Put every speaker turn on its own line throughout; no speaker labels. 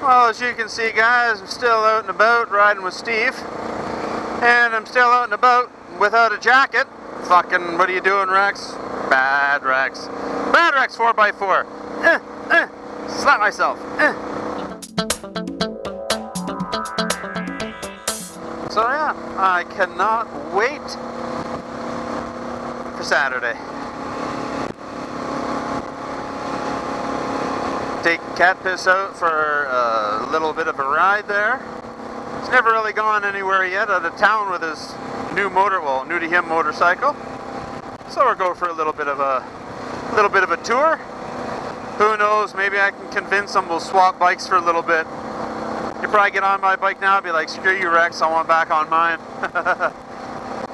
Well, as you can see, guys, I'm still out and about riding with Steve. And I'm still out and about without a jacket. Fucking, what are you doing, Rex? Bad Rex. Bad Rex 4x4. Slap myself. So yeah, I cannot wait for Saturday. Take Cat Piss out for a little bit of a ride there. He's never really gone anywhere yet, out of town with his new new to him motorcycle. So we'll go for a little bit of a tour. Who knows, maybe I can convince him we'll swap bikes for a little bit. He'll probably get on my bike now and be like, screw you, Rex, I want back on mine.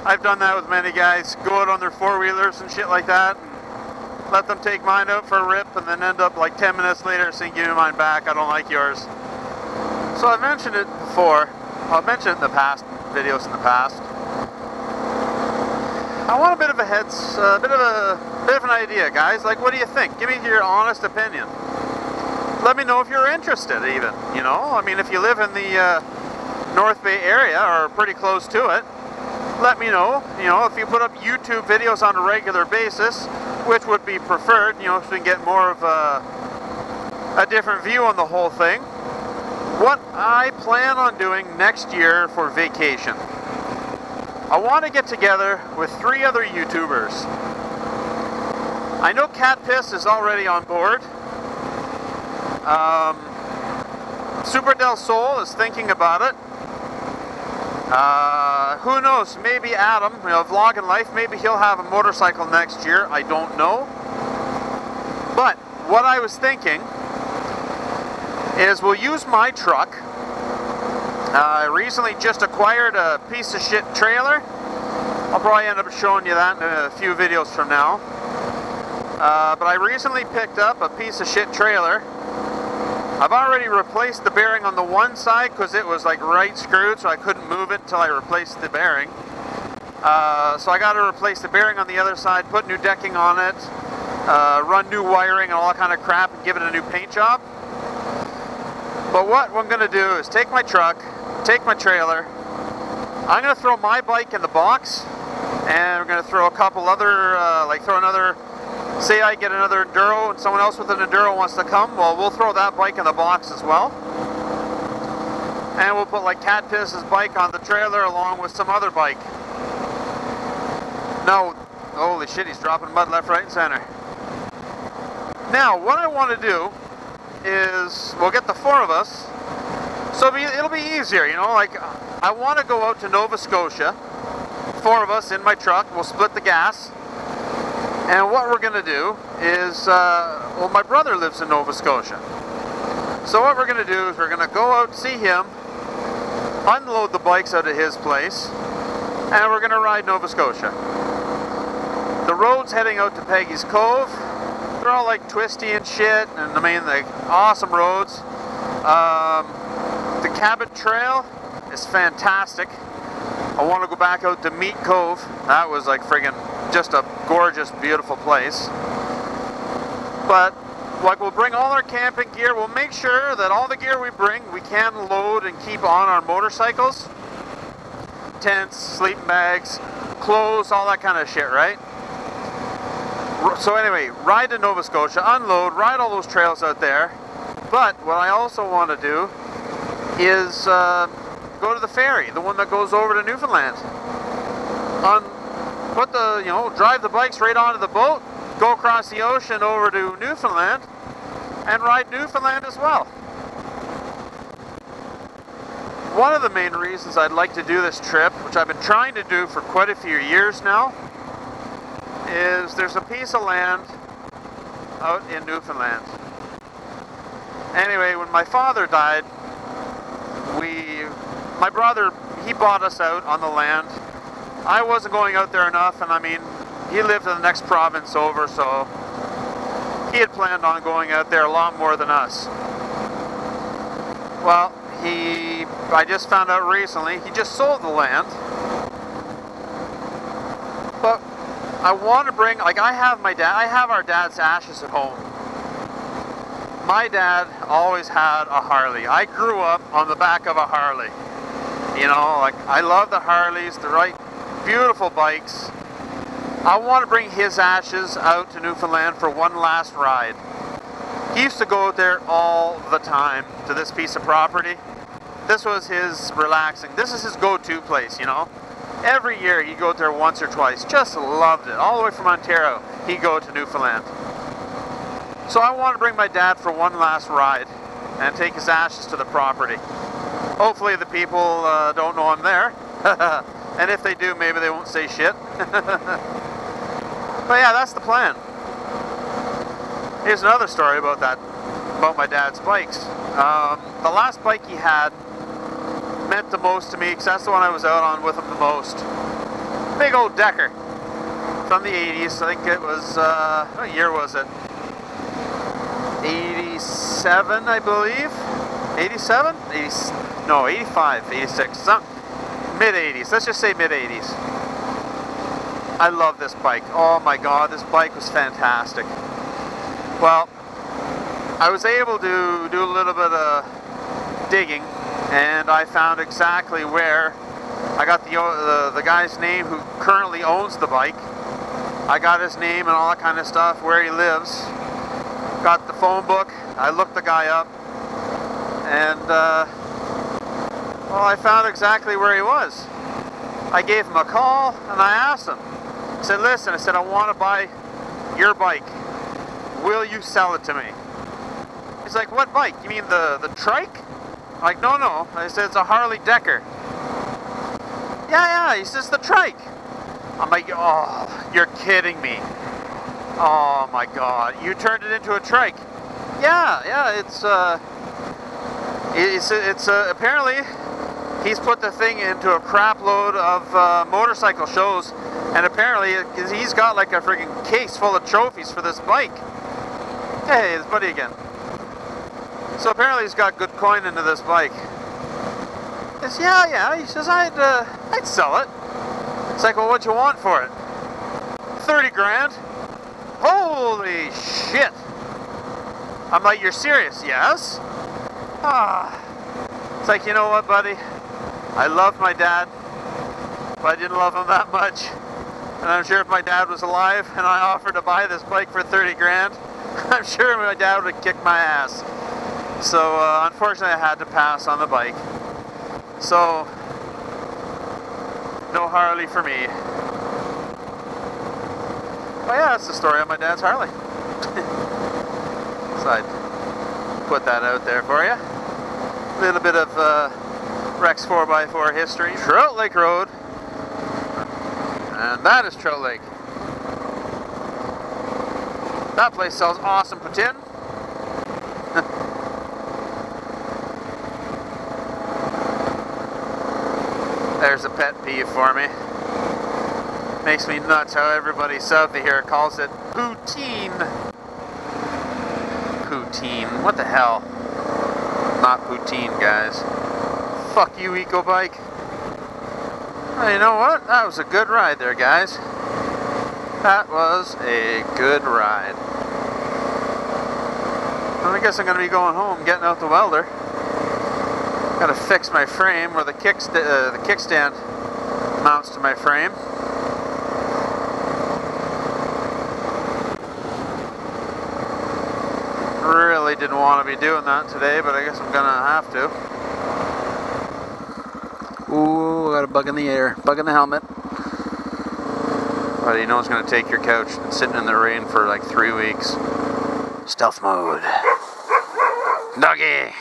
I've done that with many guys, go out on their four-wheelers and shit like that, and let them take mine out for a rip, and then end up like 10 minutes later saying, give me mine back, I don't like yours. So I've mentioned it before, I've mentioned it in the past, videos in the past. I want a bit of a bit of an idea, guys. Like, what do you think? Give me your honest opinion. Let me know if you're interested, even. You know, I mean, if you live in the North Bay area or pretty close to it, let me know. You know, if you put up YouTube videos on a regular basis, which would be preferred, you know, so we can get more of a different view on the whole thing. What I plan on doing next year for vacation. I want to get together with 3 other YouTubers. I know Cat Piss is already on board. Super Del Sol is thinking about it. Who knows, maybe Adam, you know, Vlogging Life, maybe he'll have a motorcycle next year, I don't know. But what I was thinking is we'll use my truck. I recently just acquired a piece of shit trailer. I'll probably end up showing you that in a few videos from now. But I recently picked up a piece of shit trailer. I've already replaced the bearing on the one side because it was like right screwed, so I couldn't move it until I replaced the bearing. So I got to replace the bearing on the other side, put new decking on it, run new wiring and all that kind of crap, and give it a new paint job. But what I'm going to do is take my truck, take my trailer, I'm going to throw my bike in the box, and we're going to throw a couple other, say I get another Enduro and someone else with an Enduro wants to come, well, we'll throw that bike in the box as well. And we'll put like Cat Piss's bike on the trailer along with some other bike. No, holy shit, he's dropping mud left, right, and center. Now, what I want to do is, we'll get the 4 of us, so it'll be easier, you know, like, I want to go out to Nova Scotia, 4 of us in my truck, we'll split the gas, and what we're going to do is, well, my brother lives in Nova Scotia, so what we're going to do is we're going to go out, see him, unload the bikes out of his place, and we're going to ride Nova Scotia. The road's heading out to Peggy's Cove. They're all like twisty and shit, and I mean, like, awesome roads. The Cabot Trail is fantastic. I want to go back out to Meat Cove. That was like friggin' just a gorgeous, beautiful place. But like, we'll bring all our camping gear. We'll make sure that all the gear we bring, we can load and keep on our motorcycles. Tents, sleeping bags, clothes, all that kind of shit, right? So anyway, ride to Nova Scotia, unload, ride all those trails out there. But what I also want to do is go to the ferry, the one that goes over to Newfoundland. Drive the bikes right onto the boat, go across the ocean over to Newfoundland, and ride Newfoundland as well. One of the main reasons I'd like to do this trip, which I've been trying to do for quite a few years now, is there's a piece of land out in Newfoundland. Anyway, when my father died, my brother, he bought us out on the land. I wasn't going out there enough, and I mean, he lived in the next province over, so he had planned on going out there a lot more than us. Well, I just found out recently, he just sold the land. But I want to bring, like, I have our dad's ashes at home. my dad always had a Harley. I grew up on the back of a Harley. You know, like, I love the Harleys, the right, beautiful bikes. I want to bring his ashes out to Newfoundland for one last ride. He used to go out there all the time to this piece of property. This was his relaxing, this is his go-to place, you know. Every year he'd go out there once or twice, just loved it. All the way from Ontario, he'd go to Newfoundland. So I want to bring my dad for one last ride and take his ashes to the property. Hopefully the people don't know I'm there. And if they do, maybe they won't say shit. But yeah, that's the plan. Here's another story about that, about my dad's bikes. The last bike he had meant the most to me, because that's the one I was out on with him the most. Big old Decker from the 80s. I think it was, what year was it? 87, I believe. 87? 80, no, 85, 86, some mid-80s. Let's just say mid-80s. I love this bike. Oh my god, this bike was fantastic. Well, I was able to do a little bit of digging, and I found exactly where I got the guy's name who currently owns the bike. I got his name and all that kind of stuff, where he lives. Got the phone book. I looked the guy up, and well, I found exactly where he was. I gave him a call and I asked him. I said, listen, I said, I want to buy your bike. Will you sell it to me? He's like, what bike? You mean the trike? I'm like, no, no. I said, it's a Harley Decker. Yeah, he says, the trike. I'm like, oh, you're kidding me. Oh my god, you turned it into a trike. Yeah, it's apparently he's put the thing into a crap load of motorcycle shows, and apparently he's got like a freaking case full of trophies for this bike. Hey, his buddy again. So apparently he's got good coin into this bike. He says, yeah, he says, I'd sell it. It's like, well, what'd you want for it? 30 grand. Holy shit! I'm like, you're serious? Yes? It's like, you know what, buddy? I loved my dad, but I didn't love him that much. And I'm sure if my dad was alive and I offered to buy this bike for 30 grand, I'm sure my dad would have kicked my ass. So, unfortunately, I had to pass on the bike. So, no Harley for me. But yeah, that's the story of my dad's Harley. So I'd put that out there for you. A little bit of Rex 4x4 history. Trout Lake Road. And that is Trout Lake. That place sells awesome poutine. There's a pet peeve for me. Makes me nuts how everybody south of here calls it poutine. Poutine. What the hell? Not poutine, guys. Fuck you, EcoBike. Well, you know what? That was a good ride there, guys. That was a good ride. Well, I guess I'm going to be going home, getting out the welder. Got to fix my frame where the kickstand mounts to my frame. Really didn't want to be doing that today, but I guess I'm going to have to. Ooh, I got a bug in the air, bug in the helmet. But you know it's going to take your couch and sitting in the rain for like 3 weeks. Stealth mode. Doggy!